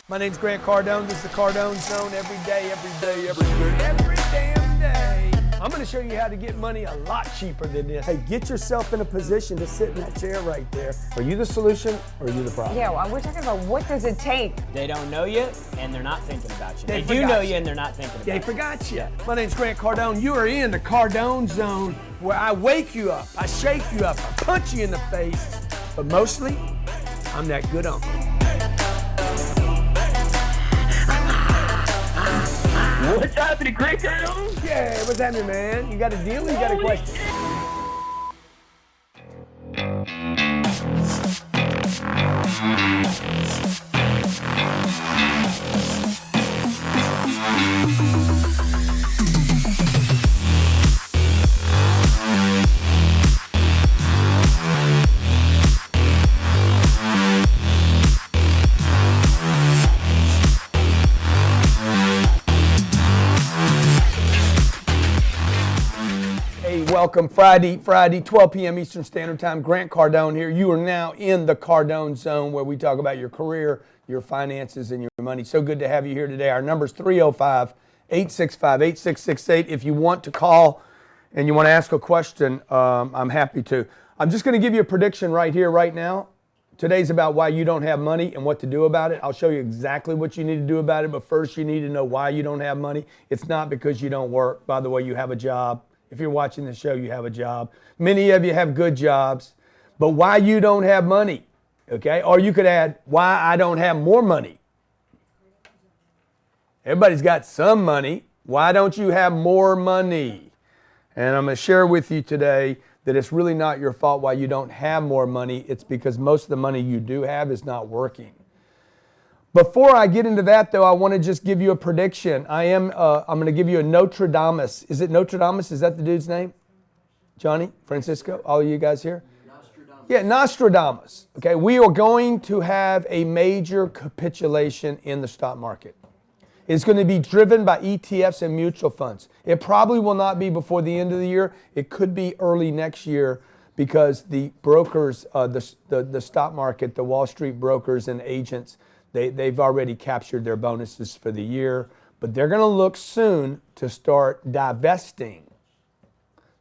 My name's Grant Cardone. This is the Cardone Zone every day, every damn day. I'm going to show you how to get money a lot cheaper than this. Hey, get yourself in a position to sit in that chair right there. Are you the solution or are you the problem? Yeah, well, we're talking about what does it take? They don't know you and they're not thinking about you. They do know you and they're not thinking about you. They forgot you. My name's Grant Cardone. You are in the Cardone Zone where I wake you up, I shake you up, I punch you in the face, but mostly, I'm that good uncle. What's happening, Grant Cardone? Yeah, what's happening, man? You got a deal or you got a question? Welcome, Friday, 12 p.m. Eastern Standard Time. Grant Cardone here. You are now in the Cardone Zone where we talk about your career, your finances, and your money. So good to have you here today. Our number is 305-865-8668. If you want to call and you want to ask a question, I'm happy to. I'm just going to give you a prediction right here, right now. Today's about why you don't have money and what to do about it. I'll show you exactly what you need to do about it, but first you need to know why you don't have money. It's not because you don't work. By the way, you have a job. If you're watching the show, you have a job. Many of you have good jobs, but why you don't have money, okay? Or you could add, why I don't have more money. Everybody's got some money. Why don't you have more money? And I'm going to share with you today that it's really not your fault why you don't have more money. It's because most of the money you do have is not working. Before I get into that, though, I want to just give you a prediction. I'm going to give you a Nostradamus. Is it Nostradamus? Is that the dude's name? Johnny, Francisco, all of you guys here? Nostradamus. Yeah, Nostradamus. Okay, we are going to have a major capitulation in the stock market. It's going to be driven by ETFs and mutual funds. It probably will not be before the end of the year. It could be early next year because the brokers, the stock market, the Wall Street brokers and agents, They've already captured their bonuses for the year, but they're going to look soon to start divesting.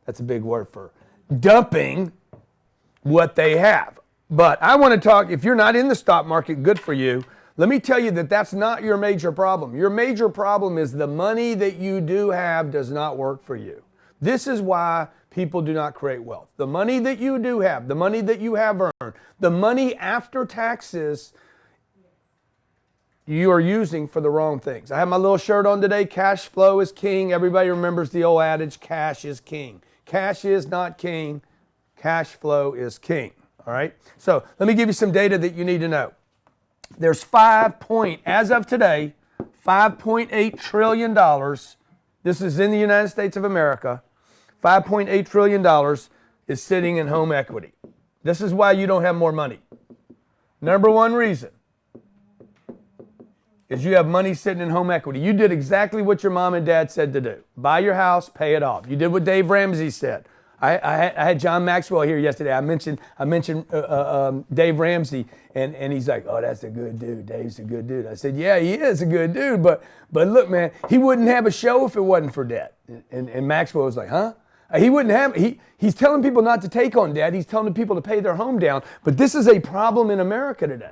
That's a big word for dumping what they have. But I want to talk, if you're not in the stock market, good for you. Let me tell you that that's not your major problem. Your major problem is the money that you do have does not work for you. This is why people do not create wealth. The money that you do have, the money that you have earned, the money after taxes, you are using for the wrong things. I have my little shirt on today, cash flow is king. Everybody remembers the old adage, cash is king. Cash is not king, cash flow is king, all right? So let me give you some data that you need to know. There's as of today, $5.8 trillion. This is in the United States of America. $5.8 trillion is sitting in home equity. This is why you don't have more money. Number one reason is you have money sitting in home equity. You did exactly what your mom and dad said to do. Buy your house, pay it off. You did what Dave Ramsey said. I had John Maxwell here yesterday. I mentioned Dave Ramsey, and he's like, oh, that's a good dude. Dave's a good dude. I said, yeah, he is a good dude, but look, man, he wouldn't have a show if it wasn't for debt. And Maxwell was like, huh? He wouldn't have, he's telling people not to take on debt. He's telling people to pay their home down. But this is a problem in America today.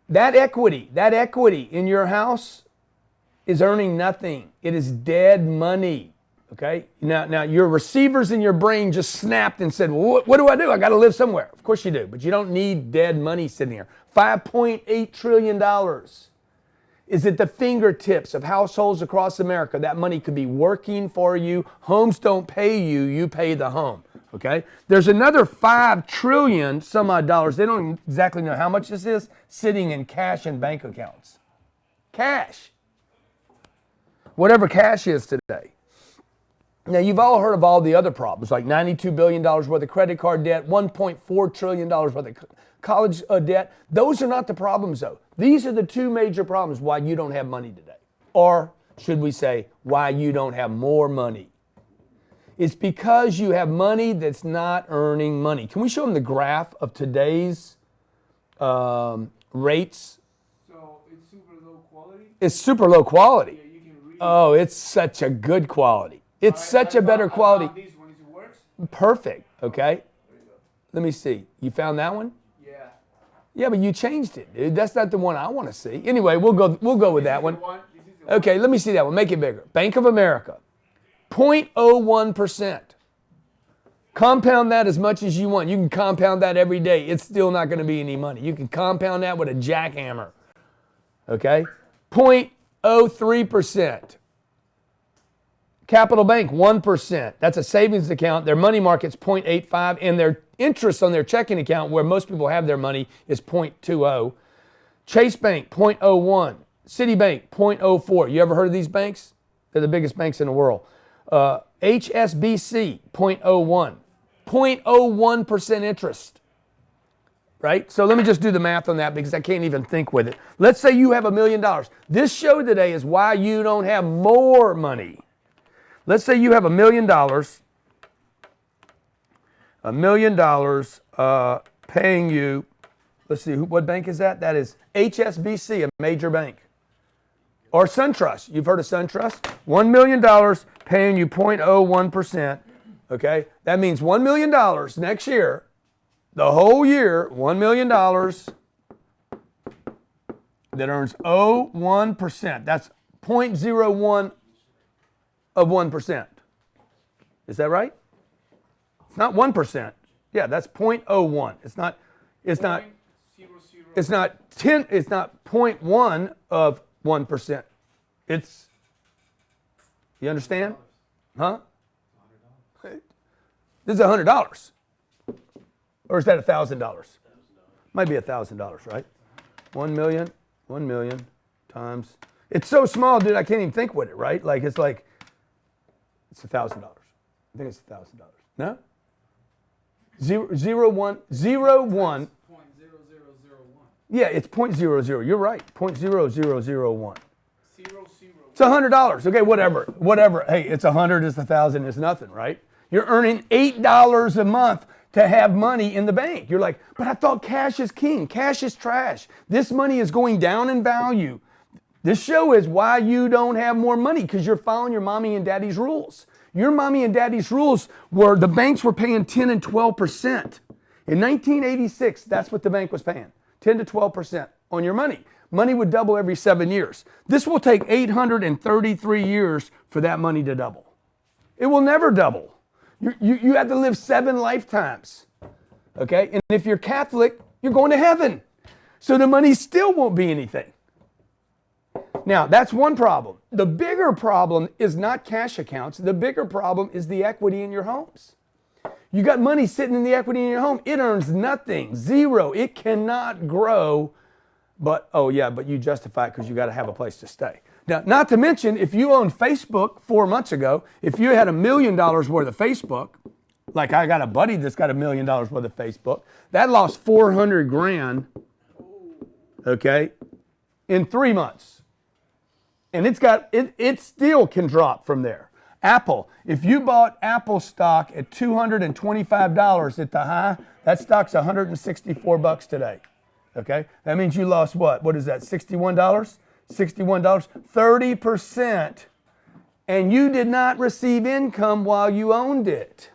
That equity in your house is earning nothing. It is dead money, okay? Now your receivers in your brain just snapped and said, well, what do? I got to live somewhere. Of course you do, but you don't need dead money sitting here. $5.8 trillion is at the fingertips of households across America. That money could be working for you. Homes don't pay you, you pay the home. Okay, there's another $5 trillion some odd dollars. They don't exactly know how much this is sitting in cash and bank accounts. Cash. Whatever cash is today. Now, you've all heard of all the other problems, like $92 billion worth of credit card debt, $1.4 trillion worth of college debt. Those are not the problems, though. These are the two major problems why you don't have money today. Or should we say, why you don't have more money? It's because you have money that's not earning money. Can we show them the graph of today's rates. So it's super low quality. It's super low quality. Yeah, you can read. Oh, it's such a good quality. It's such a better quality. This one, it works. Perfect. Okay. Let me see. You found that one? Yeah. Yeah, but you changed it, dude. That's not the one I want to see. Anyway, we'll go with that one. Okay, let me see that one. Make it bigger. Bank of America, 0.01%. Compound that as much as you want. You can compound that every day. It's still not going to be any money. You can compound that with a jackhammer. Okay? 0.03%. Capital Bank, 1%. That's a savings account. Their money market's 0.85, and their interest on their checking account, where most people have their money, is 0.20. Chase Bank, 0.01. Citibank, 0.04. You ever heard of these banks? They're the biggest banks in the world. HSBC, 0.01. 0.01% interest. Right? So let me just do the math on that because I can't even think with it. Let's say you have $1 million. This show today is why you don't have more money. Let's say you have $1 million. $1 million paying you, let's see, what bank is that? That is HSBC, a major bank. Or SunTrust. You've heard of SunTrust? $1 million paying you 0.01%. Okay? That means $1 million next year, the whole year, $1 million that earns 0.01%. That's 0.01 of 1%. Is that right? It's not 1%. Yeah, that's 0.01. It's not 0.1 of 1%. It's, you understand? Huh? This is $100. Or is that $1,000? Might be $1,000, right? 1 million times. It's so small, dude, I can't even think with it, right? It's $1,000. I think it's $1,000. No? 0.01. Yeah, it's 0.00. You're right. 0.0001. It's $100. Okay, whatever. Hey, it's 100, it's 1,000, it's nothing, right? You're earning $8 a month to have money in the bank. You're like, but I thought cash is king. Cash is trash. This money is going down in value. This show is why you don't have more money, because you're following your mommy and daddy's rules. Your mommy and daddy's rules were the banks were paying 10 and 12%. In 1986, that's what the bank was paying, 10 to 12% on your money. Money would double every 7 years. This will take 833 years for that money to double. It will never double. You have to live 7 lifetimes, okay? And if you're Catholic, you're going to heaven. So the money still won't be anything. Now, that's one problem. The bigger problem is not cash accounts. The bigger problem is the equity in your homes. You got money sitting in the equity in your home. It earns nothing, zero. It cannot grow, but you justify it because you got to have a place to stay. Now, not to mention, if you owned Facebook 4 months ago, if you had $1 million worth of Facebook, like I got a buddy that's got $1 million worth of Facebook, that lost 400 grand, okay, in 3 months. And it still can drop from there. Apple, if you bought Apple stock at $225 at the high, that stock's $164 today. Okay? That means you lost what? What is that? $61? $61, 30%. And you did not receive income while you owned it.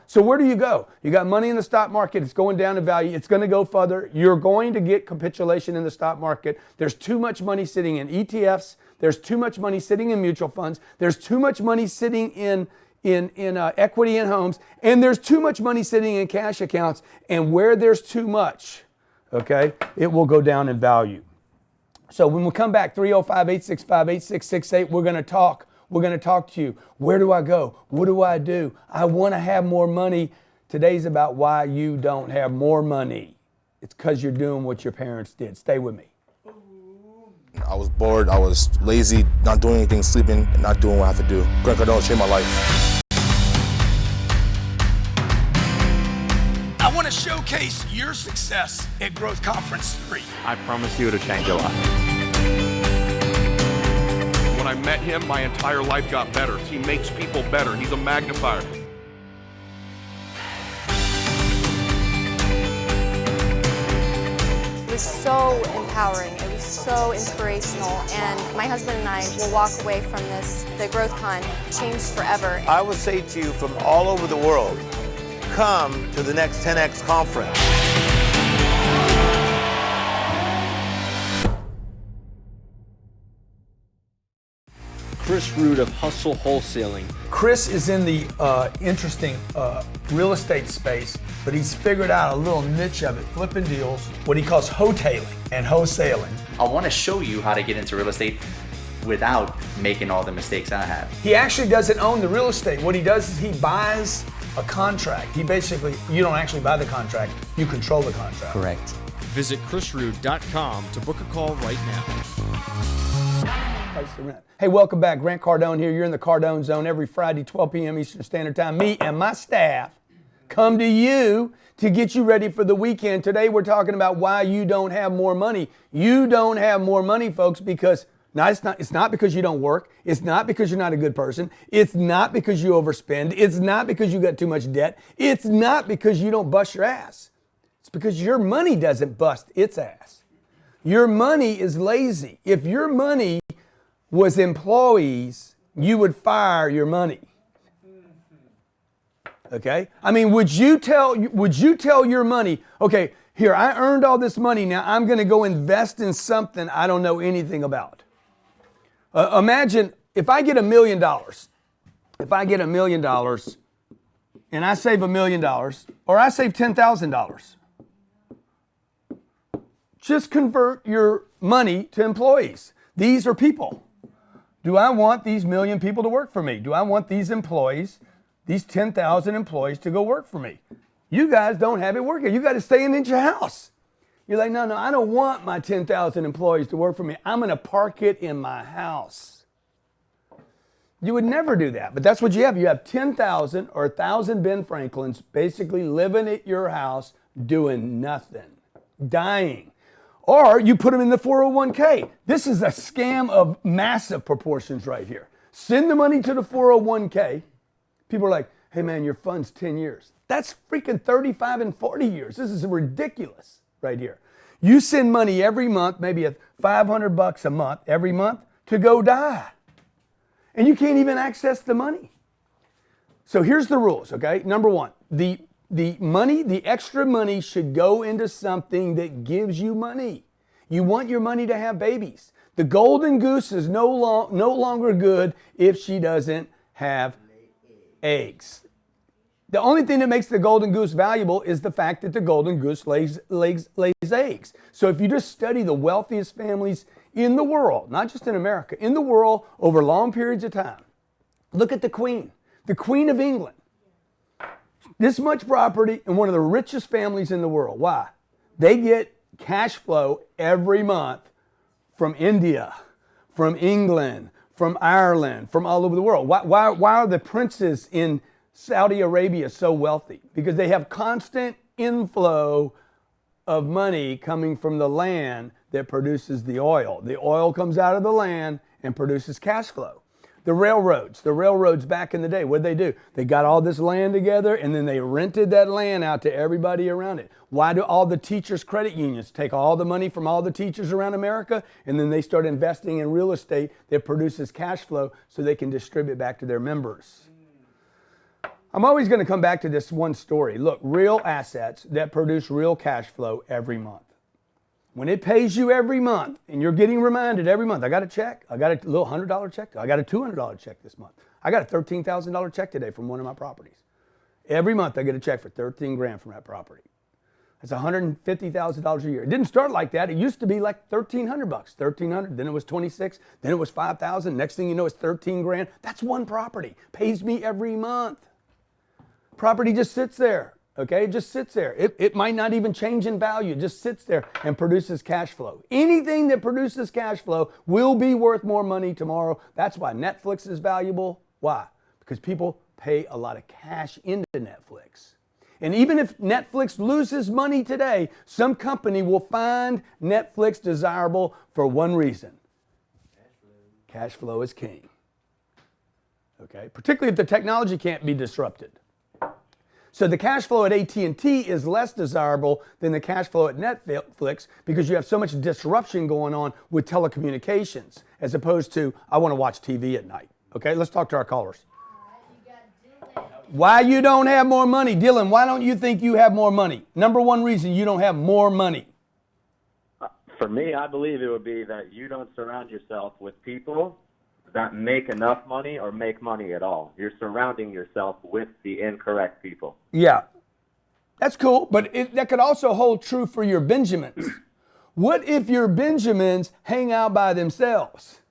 So where do you go? You got money in the stock market. It's going down in value. It's going to go further. You're going to get capitulation in the stock market. There's too much money sitting in ETFs. There's too much money sitting in mutual funds. There's too much money sitting in equity in homes. And there's too much money sitting in cash accounts. And where there's too much, okay, it will go down in value. So when we come back, 305-865-8668, we're going to talk. We're going to talk to you. Where do I go? What do I do? I want to have more money. Today's about why you don't have more money. It's because you're doing what your parents did. Stay with me. I was bored, I was lazy, not doing anything, sleeping, and not doing what I have to do. Grant Cardone changed my life. I want to showcase your success at Growth Conference 3. I promise you it'll change your life. When I met him, my entire life got better. He makes people better. He's a magnifier. was so empowering. It was so inspirational. And my husband and I will walk away from the GrowthCon, changed forever. I would say to you from all over the world, come to the next 10X conference. Chris Root of Hustle Wholesaling. Chris is in the interesting real estate space, but he's figured out a little niche of it, flipping deals, what he calls wholetailing and wholesaling. I want to show you how to get into real estate without making all the mistakes I have. He actually doesn't own the real estate. What he does is he buys a contract. You don't actually buy the contract, you control the contract. Correct. Visit chrisroot.com to book a call right now. Hey, welcome back. Grant Cardone here. You're in the Cardone Zone every Friday, 12 p.m. Eastern Standard Time. Me and my staff come to you to get you ready for the weekend. Today we're talking about why you don't have more money. You don't have more money, folks, because it's not because you don't work. It's not because you're not a good person. It's not because you overspend. It's not because you got too much debt. It's not because you don't bust your ass. It's because your money doesn't bust its ass. Your money is lazy. If your money was employees, you would fire your money. Okay? I mean, would you tell your money, okay, here, I earned all this money, now I'm going to go invest in something I don't know anything about. Imagine if I get $1 million, and I save $1 million, or I save $10,000. Just convert your money to employees. These are people. Do I want these million people to work for me? Do I want these employees, these 10,000 employees to go work for me? You guys don't have it working. You got to stay in your house. You're like, no, I don't want my 10,000 employees to work for me. I'm going to park it in my house. You would never do that, but that's what you have. You have 10,000 or 1,000 Ben Franklins basically living at your house doing nothing, dying. Or you put them in the 401k. This is a scam of massive proportions right here. Send the money to the 401k. People are like, hey man, your fund's 10 years. That's freaking 35 and 40 years. This is ridiculous right here. You send money every month, maybe $500 a month, every month to go die. And you can't even access the money. So here's the rules, okay? Number one, the money, the extra money should go into something that gives you money. You want your money to have babies. The golden goose is no longer good if she doesn't have eggs. The only thing that makes the golden goose valuable is the fact that the golden goose lays eggs. So if you just study the wealthiest families in the world, not just in America, in the world over long periods of time, look at the Queen of England. This much property and one of the richest families in the world. Why? They get cash flow every month from India, from England, from Ireland, from all over the world. Why are the princes in Saudi Arabia so wealthy? Because they have constant inflow of money coming from the land that produces the oil. The oil comes out of the land and produces cash flow. The railroads back in the day, what did they do? They got all this land together and then they rented that land out to everybody around it. Why do all the teachers' credit unions take all the money from all the teachers around America and then they start investing in real estate that produces cash flow so they can distribute back to their members? I'm always going to come back to this one story. Look, real assets that produce real cash flow every month. When it pays you every month, and you're getting reminded every month, I got a check, I got a little $100 check, I got a $200 check this month. I got a $13,000 check today from one of my properties. Every month I get a check for 13 grand from that property. That's $150,000 a year. It didn't start like that. It used to be like $1,300, $1,300, then it was 26, then it was 5,000. Next thing you know, it's 13 grand. That's one property. Pays me every month. Property just sits there. Okay, it just sits there. It might not even change in value. It just sits there and produces cash flow. Anything that produces cash flow will be worth more money tomorrow. That's why Netflix is valuable. Why? Because people pay a lot of cash into Netflix. And even if Netflix loses money today, some company will find Netflix desirable for one reason. Cash flow is king. Okay, particularly if the technology can't be disrupted. So the cash flow at AT&T is less desirable than the cash flow at Netflix because you have so much disruption going on with telecommunications as opposed to, I want to watch TV at night. Okay, let's talk to our callers. Why you don't have more money? Dylan, why don't you think you have more money? Number one reason you don't have more money. For me, I believe it would be that you don't surround yourself with people that make enough money or make money at all. You're surrounding yourself with the incorrect people. Yeah, that's cool, but that could also hold true for your Benjamins. What if your Benjamins hang out by themselves?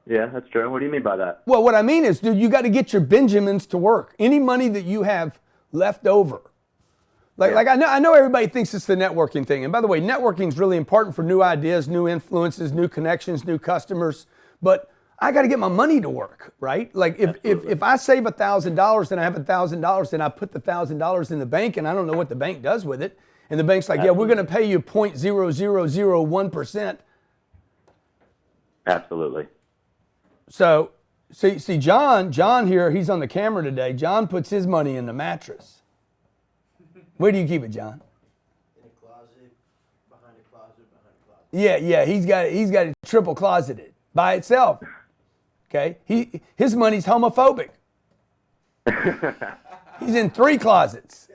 Yeah, that's true. What do you mean by that? Well, what I mean is, dude, you got to get your Benjamins to work. Any money that you have left over. Like I know everybody thinks it's the networking thing. And by the way, networking is really important for new ideas, new influences, new connections, new customers. But I got to get my money to work, right? Like if I save $1,000 and I have $1,000 and I put the $1,000 in the bank and I don't know what the bank does with it, and the bank's like, yeah, we're going to pay you 0.0001%. Absolutely. So see John here, he's on the camera today. John puts his money in the mattress. Where do you keep it, John? In a closet, behind a closet, behind a closet. Yeah, he's got it triple closeted by itself. Okay, his money's homophobic. He's in 3 closets,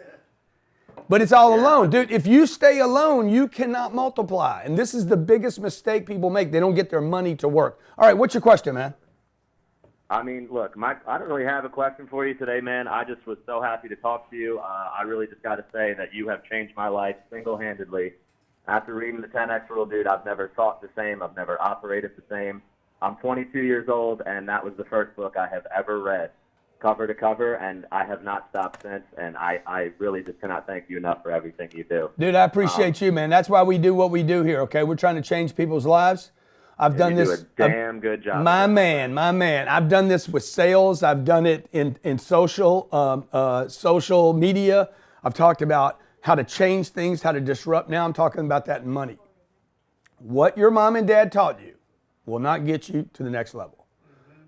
but it's all alone, dude. If you stay alone, you cannot multiply, and this is the biggest mistake people make. They don't get their money to work. All right, what's your question, man? I mean, look, I don't really have a question for you today, man. I just was so happy to talk to you. I really just got to say that you have changed my life single-handedly. After reading the 10X Rule, dude, I've never thought the same. I've never operated the same. I'm 22 years old, and that was the first book I have ever read, cover to cover, and I have not stopped since, and I really just cannot thank you enough for everything you do. Dude, I appreciate you, man. That's why we do what we do here, okay? We're trying to change people's lives. I've done this. You do a damn good job. My man. I've done this with sales. I've done it in social media. I've talked about how to change things, how to disrupt. Now I'm talking about that in money. What your mom and dad taught you will not get you to the next level.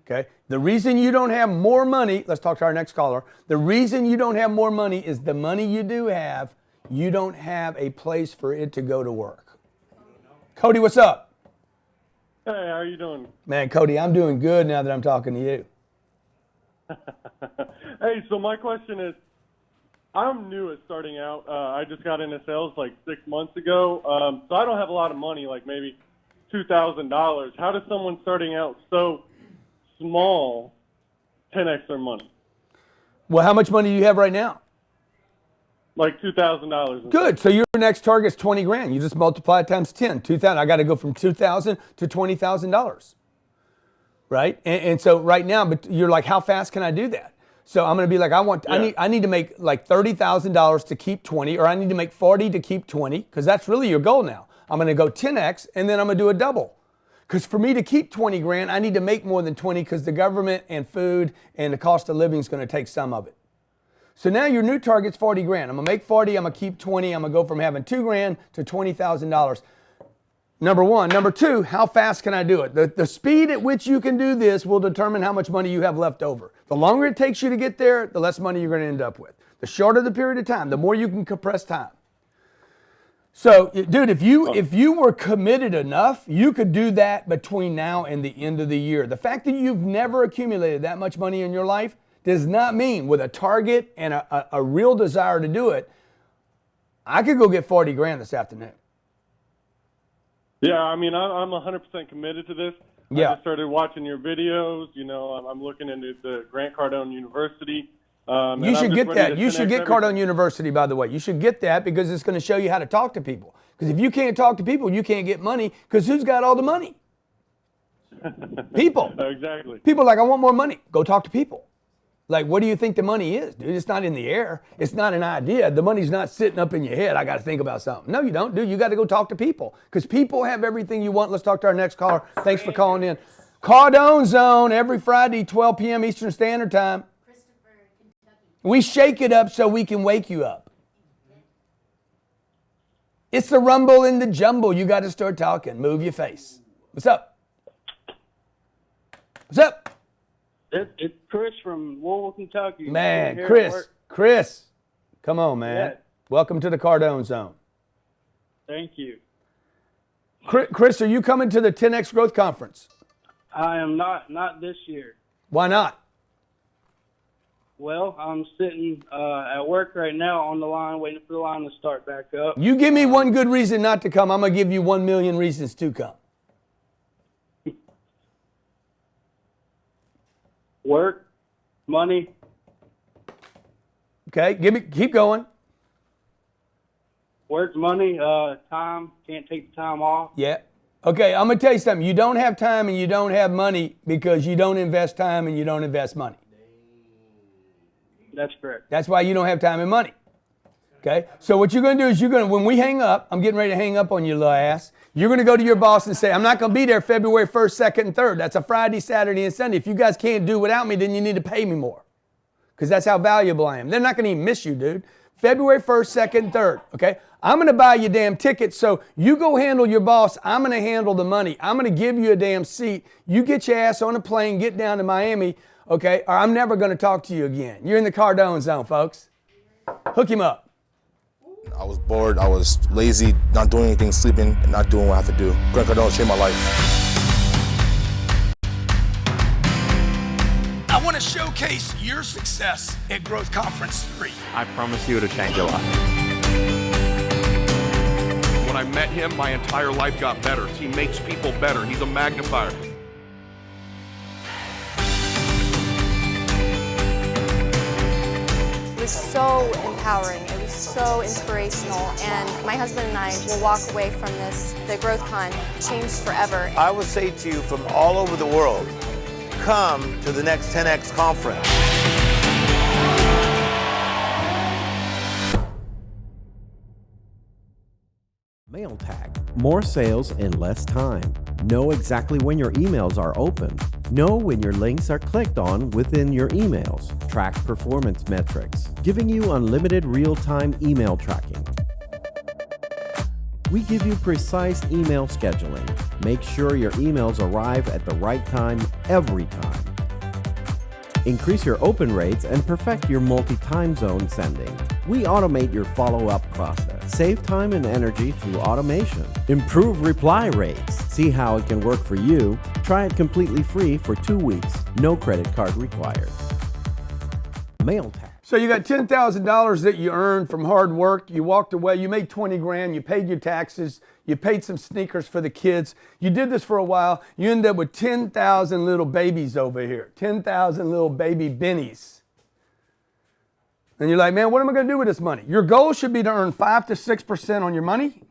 Okay? The reason you don't have more money, let's talk to our next caller. The reason you don't have more money is the money you do have, you don't have a place for it to go to work. Cody, what's up? Hey, how are you doing? Man, Cody, I'm doing good now that I'm talking to you. Hey, so my question is, I'm new at starting out. I just got into sales like 6 months ago, so I don't have a lot of money, like maybe $2,000. How does someone starting out so small 10x their money? Well, how much money do you have right now? Like $2,000. Good. So your next target is 20 grand. You just multiply it times 10. 2,000. I got to go from $2,000 to $20,000. Right? And so right now, but you're like, how fast can I do that? So I'm going to be like, I need to make like $30,000 to keep 20, or I need to make 40 to keep 20, because that's really your goal now. I'm going to go 10x, and then I'm going to do a double. Because for me to keep 20 grand, I need to make more than 20, because the government and food and the cost of living is going to take some of it. So now your new target's 40 grand. I'm gonna make 40, I'm gonna keep 20, I'm gonna go from having 2 grand to $20,000. Number one. Number two, how fast can I do it? The speed at which you can do this will determine how much money you have left over. The longer it takes you to get there, the less money you're gonna end up with. The shorter the period of time, the more you can compress time. So, dude, if you were committed enough, you could do that between now and the end of the year. The fact that you've never accumulated that much money in your life does not mean, with a target and a real desire to do it, I could go get 40 grand this afternoon. Yeah, I mean, I'm 100% committed to this. Yeah. I just started watching your videos. You know, I'm looking into the Cardone University. You should get that. You should get Cardone University, by the way. You should get that because it's going to show you how to talk to people. Because if you can't talk to people, you can't get money, because who's got all the money? People. Exactly. People are like, I want more money. Go talk to people. Like, what do you think the money is, dude? It's not in the air. It's not an idea. The money's not sitting up in your head. I got to think about something. No, you don't, dude. You got to go talk to people, because people have everything you want. Let's talk to our next caller. Thanks for calling in. Cardone Zone every Friday, 12 p.m. Eastern Standard Time. We shake it up so we can wake you up. It's the rumble and the jumble. You got to start talking. Move your face. What's up? What's up? It's Chris from Louisville, Kentucky. Man, Here at Chris, work. Chris, come on, man. Yeah. Welcome to the Cardone Zone. Thank you. Chris, are you coming to the 10X Growth Conference? I am not this year. Why not? Well, I'm sitting at work right now on the line, waiting for the line to start back up. You give me one good reason not to come, I'm going to give you 1,000,000 reasons to come. Work, money. Okay, keep going. Work, money, time. Can't take the time off. Yeah. Okay, I'm going to tell you something. You don't have time and you don't have money because you don't invest time and you don't invest money. That's correct. That's why you don't have time and money. Okay? So what you're going to do is when we hang up, I'm getting ready to hang up on you, little ass. You're going to go to your boss and say, I'm not going to be there February 1st, 2nd, and 3rd. That's a Friday, Saturday, and Sunday. If you guys can't do without me, then you need to pay me more. Because that's how valuable I am. They're not going to even miss you, dude. February 1st, 2nd, and 3rd. Okay? I'm going to buy you damn tickets, so you go handle your boss. I'm going to handle the money. I'm going to give you a damn seat. You get your ass on a plane, get down to Miami, okay? Or I'm never going to talk to you again. You're in the Cardone Zone, folks. Hook him up. I was bored, I was lazy, not doing anything, sleeping, and not doing what I have to do. Grant Cardone changed my life. I want to showcase your success at Growth Conference 3. I promise you it'll change your life. When I met him, my entire life got better. He makes people better. He's a magnifier. It was so empowering. It was so inspirational. And my husband and I will walk away from the Growth Con, changed forever. I would say to you from all over the world, come to the next 10X conference. Mail tag. More sales in less time. Know exactly when your emails are open. Know when your links are clicked on within your emails. Track performance metrics, giving you unlimited real-time email tracking. We give you precise email scheduling. Make sure your emails arrive at the right time every time. Increase your open rates and perfect your multi-time zone sending. We automate your follow-up process. Save time and energy through automation. Improve reply rates. See how it can work for you. Try it completely free for 2 weeks. No credit card required. Mail tag. So you got $10,000 that you earned from hard work. You walked away. You made 20 grand. You paid your taxes. You paid some sneakers for the kids. You did this for a while. You end up with 10,000 little babies over here. 10,000 little baby bennies. And you're like, man, what am I going to do with this money? Your goal should be to earn 5 to 6% on your money.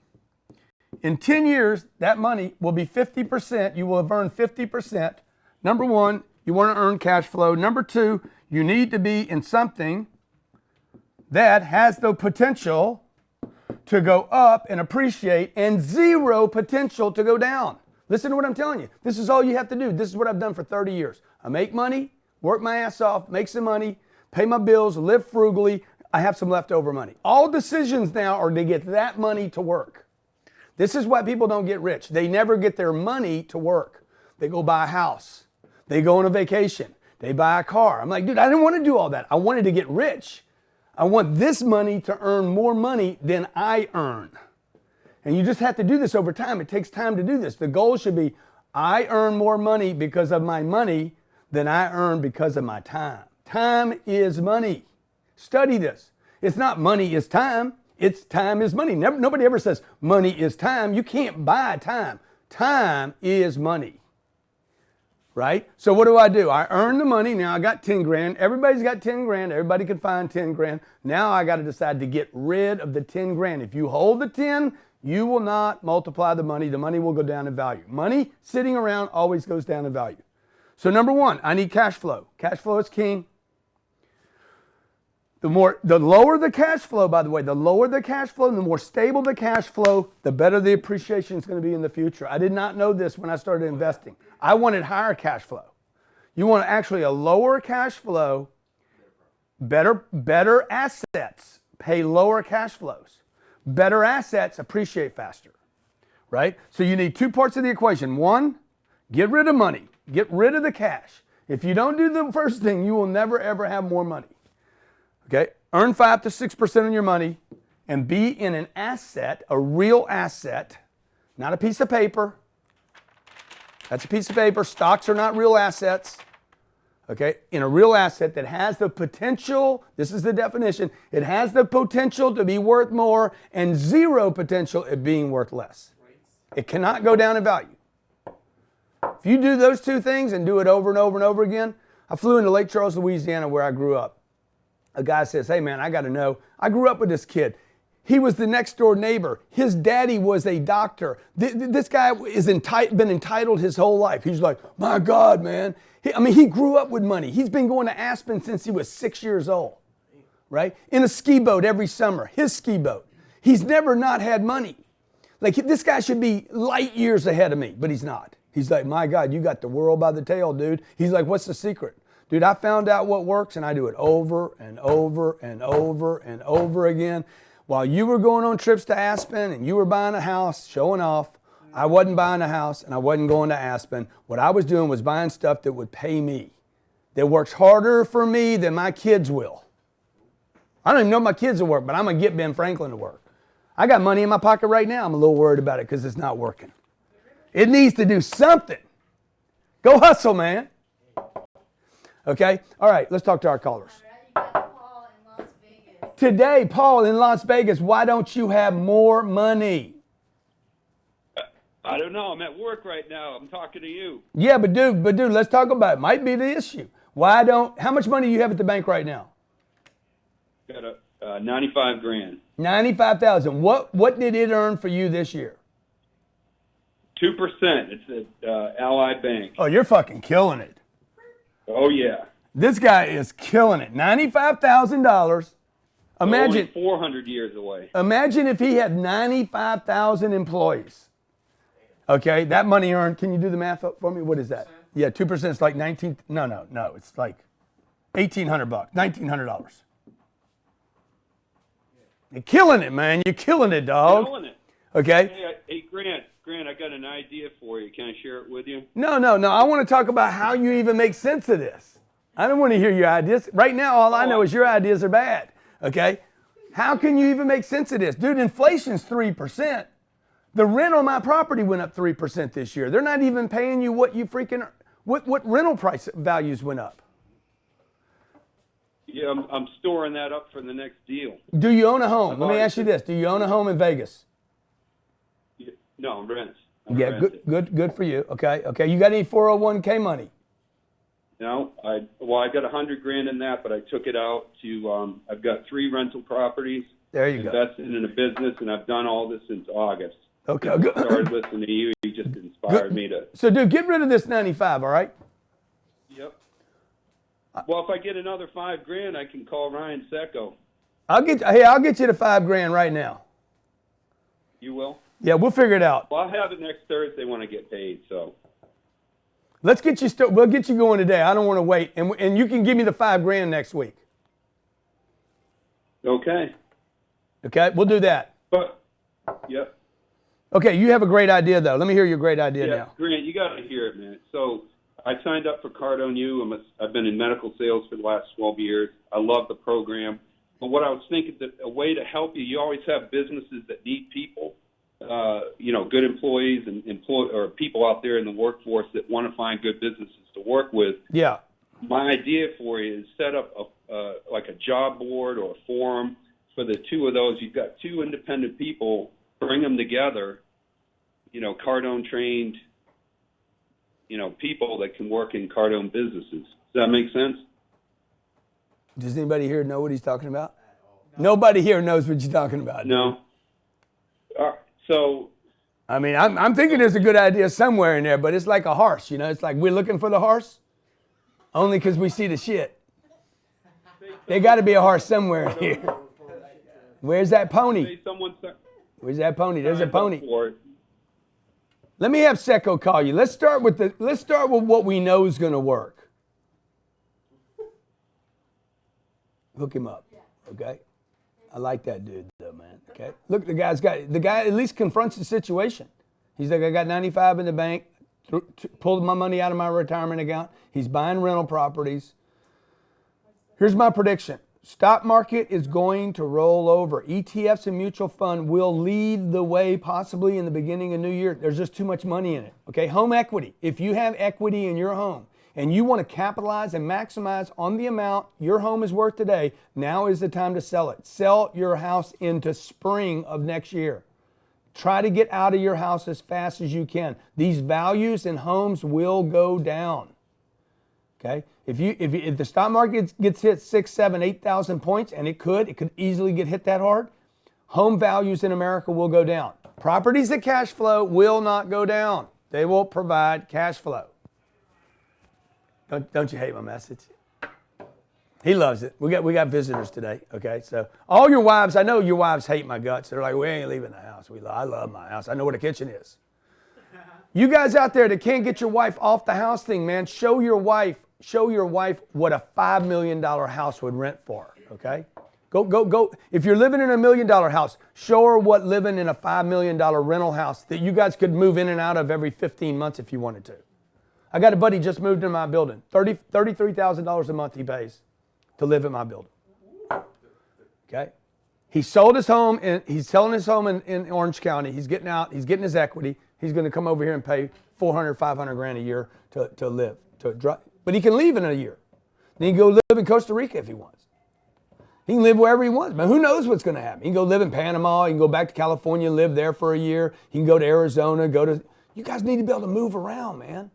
In 10 years, that money will be 50%. You will have earned 50%. Number one, you want to earn cash flow. Number two, you need to be in something that has the potential to go up and appreciate and zero potential to go down. Listen to what I'm telling you. This is all you have to do. This is what I've done for 30 years. I make money, work my ass off, make some money, pay my bills, live frugally. I have some leftover money. All decisions now are to get that money to work. This is why people don't get rich. They never get their money to work. They go buy a house. They go on a vacation. They buy a car. I'm like, dude, I didn't want to do all that. I wanted to get rich. I want this money to earn more money than I earn. And you just have to do this over time. It takes time to do this. The goal should be, I earn more money because of my money than I earn because of my time. Time is money. Study this. It's not money is time. It's time is money. Nobody ever says money is time. You can't buy time. Time is money. Right? So what do? I earn the money. Now I got 10 grand. Everybody's got 10 grand. Everybody can find 10 grand. Now I got to decide to get rid of the 10 grand. If you hold the 10, you will not multiply the money. The money will go down in value. Money sitting around always goes down in value. So number one, I need cash flow. Cash flow is king. The lower the cash flow, by the way, the lower the cash flow and the more stable the cash flow, the better the appreciation is going to be in the future. I did not know this when I started investing. I wanted higher cash flow. You want actually a lower cash flow, better assets pay lower cash flows. Better assets appreciate faster, right? So you need two parts of the equation. One, get rid of money. Get rid of the cash. If you don't do the first thing, you will never, ever have more money. Okay? Earn 5 to 6% on your money and be in an asset, a real asset, not a piece of paper. That's a piece of paper. Stocks are not real assets. Okay? In a real asset that has the potential, this is the definition, it has the potential to be worth more and zero potential at being worth less. It cannot go down in value. If you do those two things and do it over and over and over again, I flew into Lake Charles, Louisiana, where I grew up. A guy says, hey man, I got to know, I grew up with this kid. He was the next door neighbor. His daddy was a doctor. This guy is been entitled his whole life. He's like, my God, man. He grew up with money. He's been going to Aspen since he was 6 years old, right? In a ski boat every summer, his ski boat. He's never not had money. Like, this guy should be light years ahead of me, but he's not. He's like, my God, you got the world by the tail, dude. He's like, what's the secret? Dude, I found out what works, and I do it over and over and over and over again. While you were going on trips to Aspen and you were buying a house, showing off, I wasn't buying a house and I wasn't going to Aspen. What I was doing was buying stuff that would pay me, that works harder for me than my kids will. I don't even know if my kids will work, but I'm going to get Ben Franklin to work. I got money in my pocket right now. I'm a little worried about it because it's not working. It needs to do something. Go hustle, man. Okay? All right, let's talk to our callers. Today, Paul in Las Vegas, why don't you have more money? I don't know. I'm at work right now. I'm talking to you. Yeah, but dude, let's talk about it. Might be the issue. How much money do you have at the bank right now? Got a 95 grand. 95,000. What did it earn for you this year? 2%. It's at Ally Bank. Oh, you're fucking killing it. Oh, yeah. This guy is killing it. $95,000. Imagine only 400 years away. Imagine if he had 95,000 employees. Okay, that money earned, can you do the math up for me? What is that? Yeah, 2% is like 19, no, it's like $1,800, $1,900. You're killing it, man. You're killing it, dog. Killing it. Okay? Hey, Grant, I got an idea for you. Can I share it with you? No. I want to talk about how you even make sense of this. I don't want to hear your ideas. Right now, all I know is your ideas are bad. Okay? How can you even make sense of this? Dude, inflation's 3%. The rent on my property went up 3% this year. They're not even paying you what you freaking, what rental price values went up. Yeah, I'm storing that up for the next deal. Do you own a home? Let me ask you this. Do you own a home in Vegas? No, rent. Yeah, good for you. Okay. You got any 401k money? No, I got 100 grand in that, but I took it out to, I've got 3 rental properties. There you go. Invested in a business, and I've done all this since August. Okay. I started listening to you. You just inspired me to. So, dude, get rid of this 95, all right? Yep. Well, if I get another 5 grand, I can call Ryan Secco. I'll get you the 5 grand right now. You will? Yeah, we'll figure it out. Well, I'll have it next Thursday when I get paid, so. Let's get you we'll get you going today. I don't want to wait. And you can give me the 5 grand next week. Okay. Okay, we'll do that. But, yep. Okay, you have a great idea, though. Let me hear your great idea now. Grant, you got to hear it, man. So I signed up for Cardone U. I've been in medical sales for the last 12 years. I love the program. But what I was thinking, that a way to help you, you always have businesses that need people, good employees and or people out there in the workforce that want to find good businesses to work with. Yeah. My idea for you is set up like a job board or a forum for the 2 of those. You've got 2 independent people, bring them together, Cardone trained, people that can work in Cardone businesses. Does that make sense? Does anybody here know what he's talking about? Nobody here knows what you're talking about. No. So. I mean, I'm thinking there's a good idea somewhere in there, but it's like a horse, It's like we're looking for the horse only because we see the shit. There got to be a horse somewhere in here. Where's that pony? Where's that pony? There's a pony. Let me have Secco call you. Let's start with what we know is going to work. Hook him up, okay? I like that dude, though, man. Okay. Look, the guy at least confronts the situation. He's like, I got 95 in the bank, pulled my money out of my retirement account. He's buying rental properties. Here's my prediction. Stock market is going to roll over. ETFs and mutual fund will lead the way possibly in the beginning of New Year. There's just too much money in it. Okay, home equity. If you have equity in your home and you want to capitalize and maximize on the amount your home is worth today, now is the time to sell it. Sell your house into spring of next year. Try to get out of your house as fast as you can. These values in homes will go down. Okay? If the stock market gets hit 6, 7, 8,000 points, and it could easily get hit that hard, home values in America will go down. Properties that cash flow will not go down. They will provide cash flow. Don't you hate my message? He loves it. We got visitors today. Okay, so all your wives, I know your wives hate my guts. They're like, we ain't leaving the house. I love my house. I know where the kitchen is. You guys out there that can't get your wife off the house thing, man, show your wife what a $5 million house would rent for, okay? Go. If you're living in a $1 million house, show her what living in a $5 million rental house that you guys could move in and out of every 15 months if you wanted to. I got a buddy just moved into my building. $33,000 a month he pays to live in my building. Okay? He sold his home, and he's selling his home in Orange County. He's getting out. He's getting his equity. He's going to come over here and pay $400, $500 a year to live, to drive. But he can leave in a year. Then he can go live in Costa Rica if he wants. He can live wherever he wants, but who knows what's going to happen. He can go live in Panama. He can go back to California, live there for a year. He can go to Arizona, You guys need to be able to move around, man.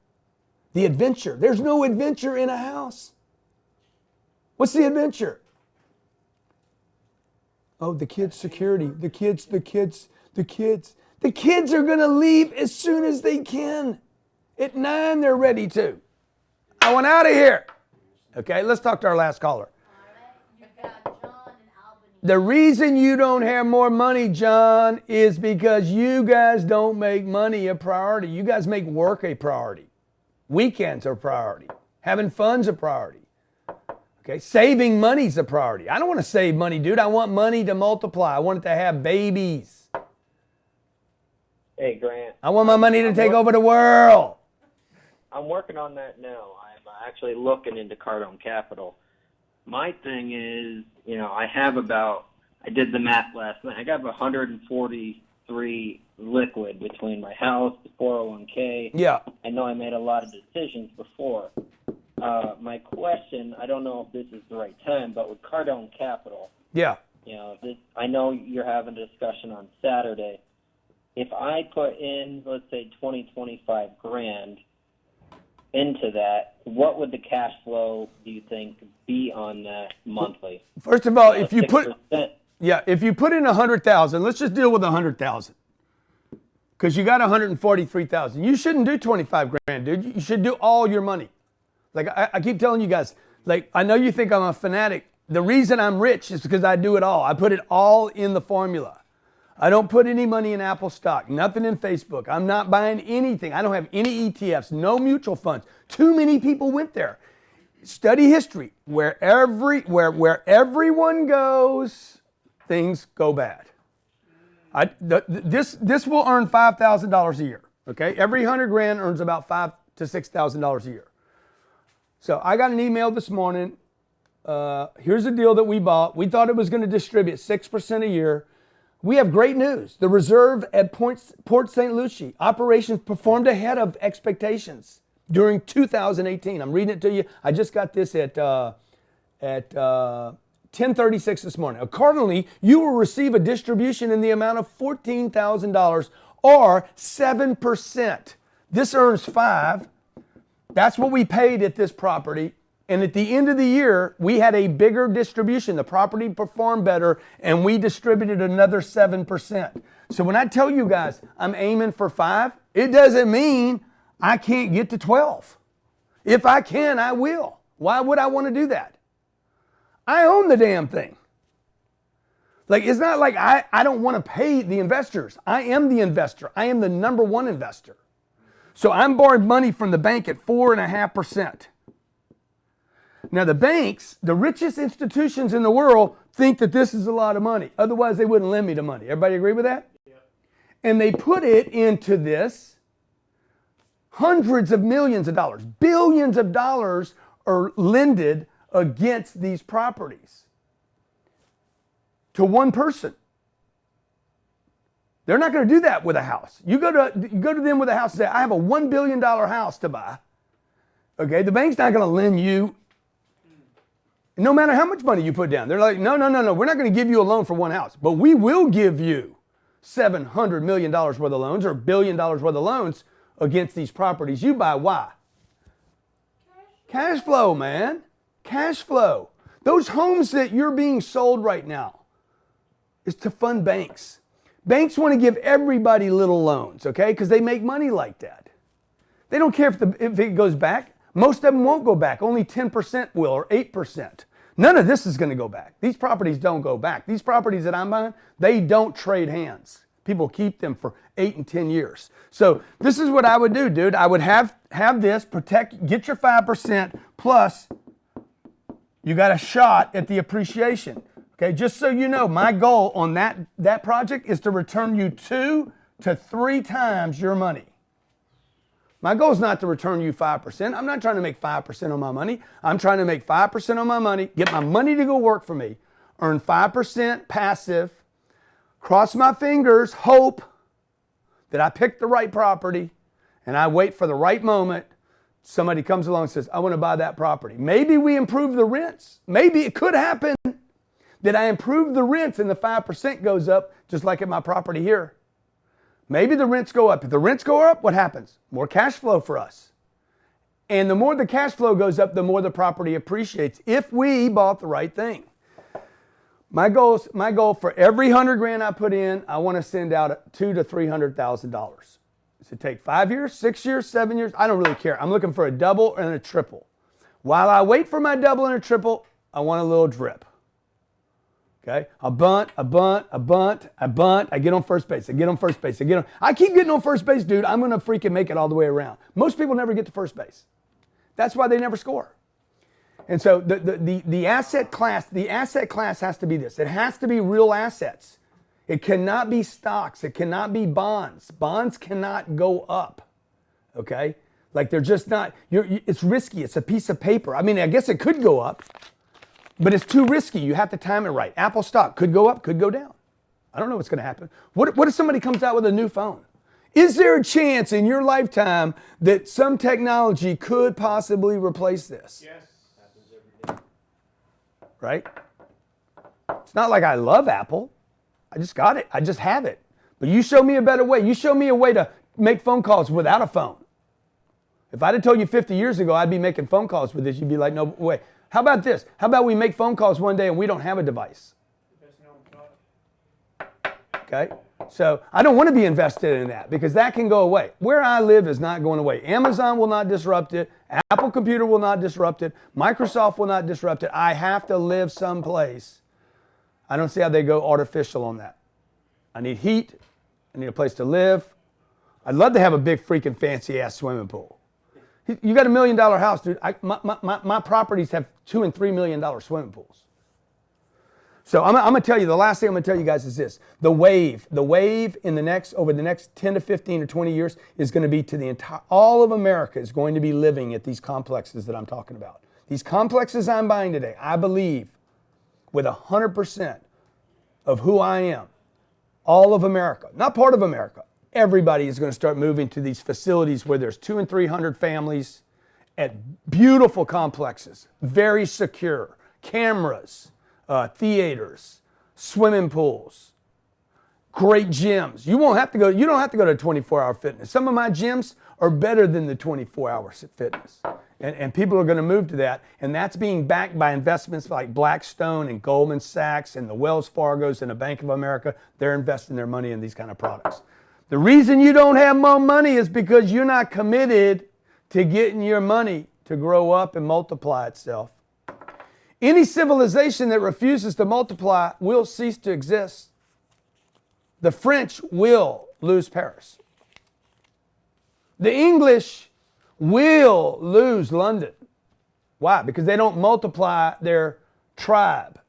The adventure. There's no adventure in a house. What's the adventure? Oh, the kids' security. The kids. The kids are going to leave as soon as they can. At 9, they're ready to. I want out of here. Okay, let's talk to our last caller. The reason you don't have more money, John, is because you guys don't make money a priority. You guys make work a priority. Weekends are a priority. Having fun's a priority. Okay, saving money's a priority. I don't want to save money, dude. I want money to multiply. I want it to have babies. Hey, Grant. I want my money to take over the world. I'm working on that now. I'm actually looking into Cardone Capital. My thing is, I did the math last night. I got 143 liquid between my house, the 401k. Yeah. I know I made a lot of decisions before. My question, I don't know if this is the right time, but with Cardone Capital. Yeah. I know you're having a discussion on Saturday. If I put in, let's say, 25 grand into that, what would the cash flow, do you think, be on that monthly? First of all, if you put in 100,000, let's just deal with 100,000, because you got 143,000. You shouldn't do 25 grand, dude. You should do all your money. Like I keep telling you guys, I know you think I'm a fanatic. The reason I'm rich is because I do it all. I put it all in the formula. I don't put any money in Apple stock, nothing in Facebook. I'm not buying anything. I don't have any ETFs, no mutual funds. Too many people went there. Study history. Where everyone goes, things go bad. This will earn $5,000 a year. Okay, every 100 grand earns about $5,000 to $6,000 a year. So I got an email this morning. Here's a deal that we bought. We thought it was going to distribute 6% a year. We have great news. The reserve at Port St. Lucie operations performed ahead of expectations during 2018. I'm reading it to you. I just got this at 10:36 this morning. Accordingly, you will receive a distribution in the amount of $14,000 or 7%. This earns 5. That's what we paid at this property. And at the end of the year, we had a bigger distribution. The property performed better, and we distributed another 7%. So when I tell you guys I'm aiming for 5, it doesn't mean I can't get to 12. If I can, I will. Why would I want to do that? I own the damn thing. It's not like I don't want to pay the investors. I am the investor. I am the number one investor. So I'm borrowing money from the bank at 4.5%. Now the banks, the richest institutions in the world, think that this is a lot of money. Otherwise, they wouldn't lend me the money. Everybody agree with that? Yeah. And they put it into this Hundreds of millions of dollars, billions of dollars are lended against these properties to one person. They're not going to do that with a house. You go to them with a house and say, I have a $1 billion house to buy. Okay, the bank's not going to lend you no matter how much money you put down. They're like, no, we're not going to give you a loan for one house, but we will give you $700 million worth of loans or $1 billion worth of loans against these properties you buy. Why? Cash flow, man. Cash flow. Those homes that you're being sold right now is to fund banks. Banks want to give everybody little loans, okay? Because they make money like that. They don't care if it goes back. Most of them won't go back. Only 10% will, or 8%. None of this is going to go back. These properties don't go back. These properties that I'm buying, they don't trade hands. People keep them for 8 and 10 years. So this is what I would do, dude. I would have this, protect, get your 5%, plus you got a shot at the appreciation. Okay, just so you know, my goal on that project is to return you 2 to 3 times your money. My goal is not to return you 5%. I'm not trying to make 5% on my money. I'm trying to make 5% on my money, get my money to go work for me, earn 5% passive, cross my fingers, hope that I pick the right property, and I wait for the right moment. Somebody comes along and says, I want to buy that property. Maybe we improve the rents. Maybe it could happen that I improve the rents and the 5% goes up, just like at my property here. Maybe the rents go up. If the rents go up, what happens? More cash flow for us. And the more the cash flow goes up, the more the property appreciates if we bought the right thing. My goal for every 100 grand I put in, I want to send out $200,000 to $300,000. Does it take 5 years, 6 years, 7 years? I don't really care. I'm looking for a double and a triple. While I wait for my double and a triple, I want a little drip. Okay, I bunt. I get on first base. I keep getting on first base, dude. I'm gonna freaking make it all the way around. Most people never get to first base. That's why they never score. And so the asset class has to be this. It has to be real assets. It cannot be stocks. It cannot be bonds. Bonds cannot go up. Okay, like they're just not. It's risky. It's a piece of paper. I mean, I guess it could go up. But it's too risky. You have to time it right. Apple stock could go up, could go down. I don't know what's going to happen. What if somebody comes out with a new phone? Is there a chance in your lifetime that some technology could possibly replace this? Yes. Happens every day. Right? It's not like I love Apple. I just got it. I just have it. But you show me a better way. You show me a way to make phone calls without a phone. If I'd have told you 50 years ago I'd be making phone calls with this, you'd be like, no way. How about this? How about we make phone calls one day and we don't have a device? Okay? So I don't want to be invested in that because that can go away. Where I live is not going away. Amazon will not disrupt it. Apple Computer will not disrupt it. Microsoft will not disrupt it. I have to live someplace. I don't see how they go artificial on that. I need heat. I need a place to live. I'd love to have a big freaking fancy ass swimming pool. You got $1 million house, dude. My properties have $2 and $3 million swimming pools. So I'm going to tell you, the last thing I'm going to tell you guys is this. The wave in over the next 10 to 15 or 20 years is going to be to the entire, all of America is going to be living at these complexes that I'm talking about. These complexes I'm buying today, I believe with 100% of who I am, all of America, not part of America, everybody is going to start moving to these facilities where there's 200 and 300 families at beautiful complexes, very secure, cameras, theaters, swimming pools, great gyms. You don't have to go to 24-hour fitness. Some of my gyms are better than the 24-hour fitness. And people are going to move to that. And that's being backed by investments like Blackstone and Goldman Sachs and the Wells Fargos and the Bank of America. They're investing their money in these kind of products. The reason you don't have more money is because you're not committed to getting your money to grow up and multiply itself. Any civilization that refuses to multiply will cease to exist. The French will lose Paris. The English will lose London. Why? Because they don't multiply their tribe.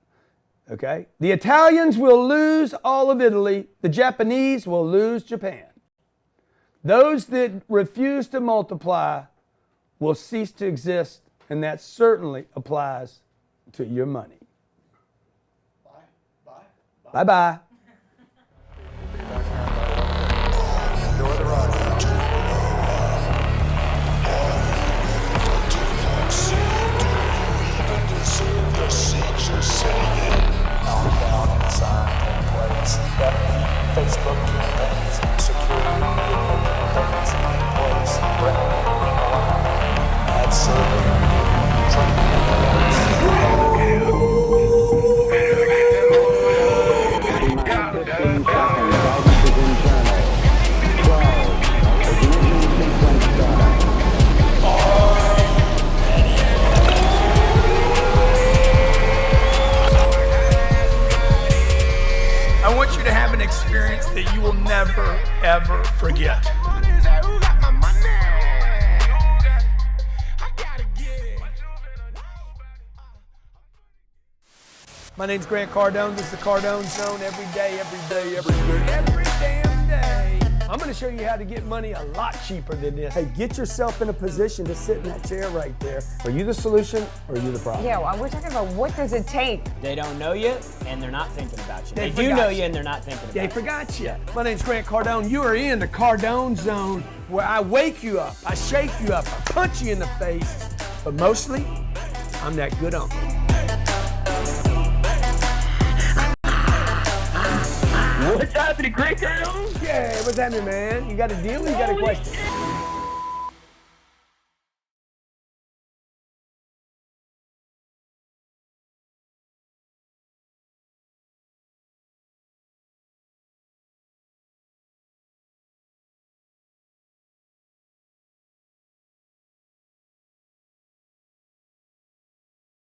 Okay? The Italians will lose all of Italy. The Japanese will lose Japan. Those that refuse to multiply will cease to exist, and that certainly applies to your money. Bye-bye. Facebook campaigns, security, things in place, absolutely I want you to have an experience that you will never, ever forget. My name's Grant Cardone. This is the Cardone Zone every day, every damn day. I'm going to show you how to get money a lot cheaper than this. Hey, get yourself in a position to sit in that chair right there. Are you the solution or are you the problem? Yeah, well, we're talking about what does it take? They don't know you, and they're not thinking about you. They do forgot know you. you, and they're not thinking about you. They forgot you. My name's Grant Cardone. You are in the Cardone Zone, where I wake you up, I shake you up, I punch you in the face, but mostly, I'm that good uncle. What's happening, Grant Cardone? Yeah, what's happening, man? You got a deal or you got a question?